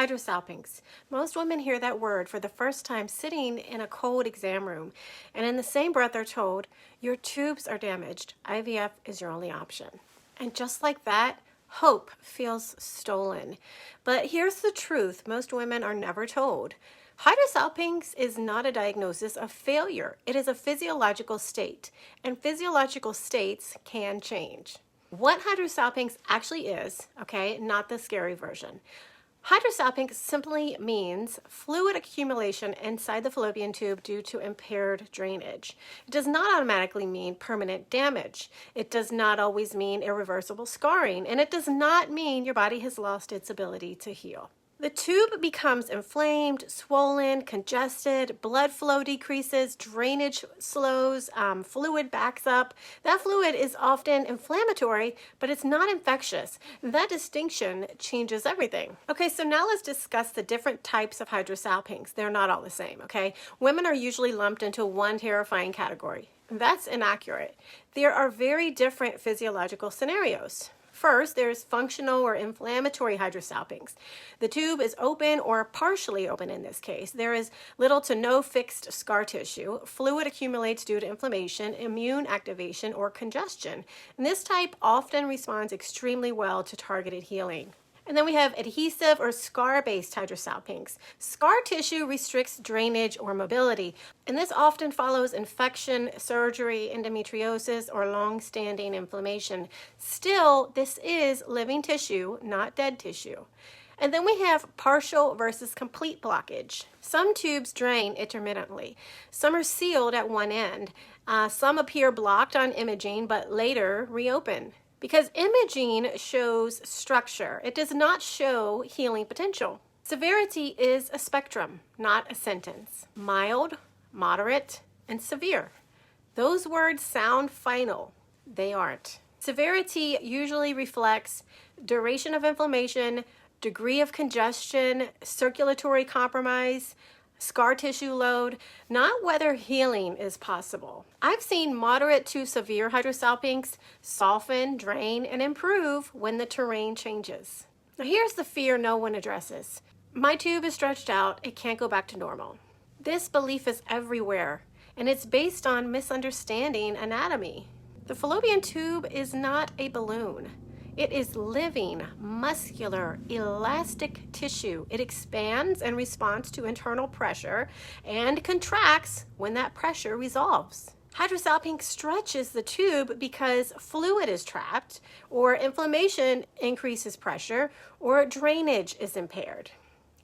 Hydrosalpinx. Most women hear that word for the first time sitting in a cold exam room, and in the same breath they're told, your tubes are damaged, IVF is your only option. And just like that, hope feels stolen. But here's the truth most women are never told. Hydrosalpinx is not a diagnosis of failure. It is a physiological state, and physiological states can change. What hydrosalpinx actually is, okay, not the scary version. Hydrosalpinx simply means fluid accumulation inside the fallopian tube due to impaired drainage. It does not automatically mean permanent damage. It does not always mean irreversible scarring, and it does not mean your body has lost its ability to heal. The tube becomes inflamed, swollen, congested, blood flow decreases, drainage slows, fluid backs up. That fluid is often inflammatory, but it's not infectious. That distinction changes everything. Okay, so now let's discuss the different types of hydrosalpinx. They're not all the same, okay? Women are usually lumped into one terrifying category. That's inaccurate. There are very different physiological scenarios. First, there's functional or inflammatory hydrosalpinx. The tube is open or partially open in this case. There is little to no fixed scar tissue. Fluid accumulates due to inflammation, immune activation, or congestion. And this type often responds extremely well to targeted healing. And then we have adhesive or scar-based hydrosalpinx. Scar tissue restricts drainage or mobility, and this often follows infection, surgery, endometriosis, or long-standing inflammation. Still, this is living tissue, not dead tissue. And then we have partial versus complete blockage. Some tubes drain intermittently. Some are sealed at one end. Some appear blocked on imaging, but later reopen. Because imaging shows structure, it does not show healing potential. Severity is a spectrum, not a sentence. Mild, moderate, and severe. Those words sound final. They aren't. Severity usually reflects duration of inflammation, degree of congestion, circulatory compromise, scar tissue load, not whether healing is possible. I've seen moderate to severe hydrosalpinx soften, drain, and improve when the terrain changes. Now here's the fear no one addresses. My tube is stretched out, it can't go back to normal. This belief is everywhere, and it's based on misunderstanding anatomy. The fallopian tube is not a balloon. It is living, muscular, elastic tissue. It expands in response to internal pressure and contracts when that pressure resolves. Hydrosalpinx stretches the tube because fluid is trapped, or inflammation increases pressure, or drainage is impaired.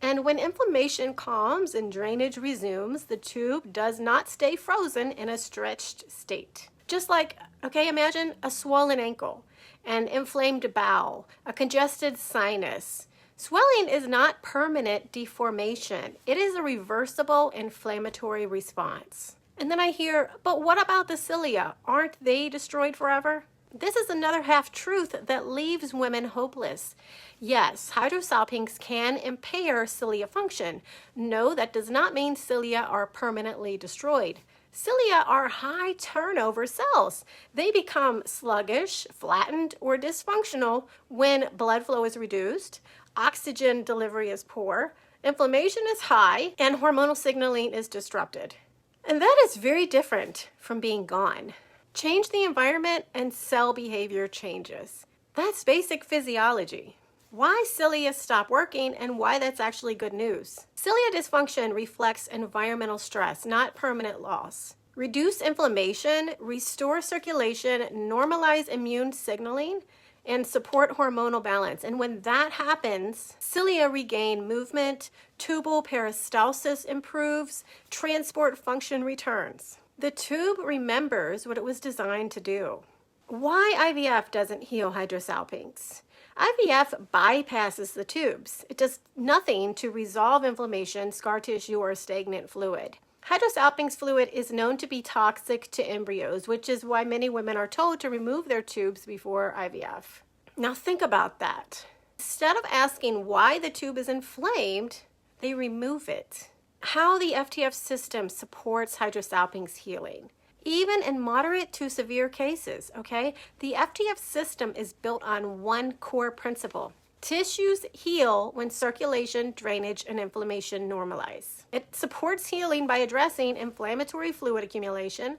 And when inflammation calms and drainage resumes, the tube does not stay frozen in a stretched state. Just like, okay, imagine a swollen ankle, an inflamed bowel, a congested sinus. Swelling is not permanent deformation. It is a reversible inflammatory response. And then I hear, but what about the cilia? Aren't they destroyed forever? This is another half-truth that leaves women hopeless. Yes, hydrosalpinx can impair cilia function. No, that does not mean cilia are permanently destroyed. Cilia are high turnover cells. They become sluggish, flattened, or dysfunctional when blood flow is reduced, oxygen delivery is poor, inflammation is high, and hormonal signaling is disrupted. And that is very different from being gone. Change the environment and cell behavior changes. That's basic physiology. Why cilia stop working and why that's actually good news. Cilia dysfunction reflects environmental stress, not permanent loss. Reduce inflammation, restore circulation, normalize immune signaling, and support hormonal balance. And when that happens, cilia regain movement, tubal peristalsis improves, transport function returns. The tube remembers what it was designed to do. Why IVF doesn't heal hydrosalpinx? IVF bypasses the tubes. It does nothing to resolve inflammation, scar tissue, or stagnant fluid. Hydrosalpinx fluid is known to be toxic to embryos, which is why many women are told to remove their tubes before IVF. Now think about that. Instead of asking why the tube is inflamed, they remove it. How the FTF system supports hydrosalpinx healing. Even in moderate to severe cases, okay? The FTF system is built on one core principle. Tissues heal when circulation, drainage, and inflammation normalize. It supports healing by addressing inflammatory fluid accumulation,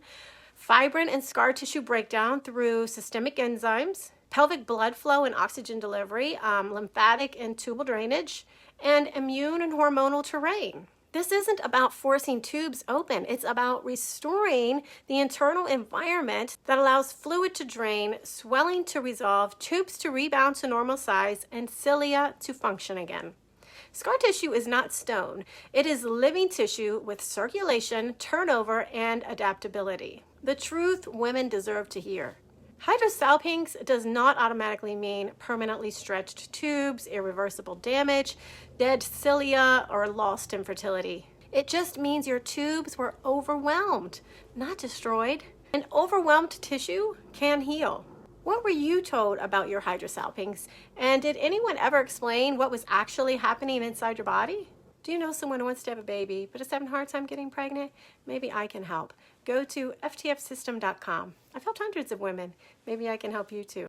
fibrin and scar tissue breakdown through systemic enzymes, pelvic blood flow and oxygen delivery, lymphatic and tubal drainage, and immune and hormonal terrain. This isn't about forcing tubes open. It's about restoring the internal environment that allows fluid to drain, swelling to resolve, tubes to rebound to normal size, and cilia to function again. Scar tissue is not stone. It is living tissue with circulation, turnover, and adaptability. The truth women deserve to hear. Hydrosalpinx does not automatically mean permanently stretched tubes, irreversible damage, dead cilia, or lost infertility. It just means your tubes were overwhelmed, not destroyed. And overwhelmed tissue can heal. What were you told about your Hydrosalpinx? And did anyone ever explain what was actually happening inside your body? Do you know someone who wants to have a baby but is having a hard time getting pregnant? Maybe I can help. Go to ftfsystem.com. I've helped hundreds of women. Maybe I can help you too.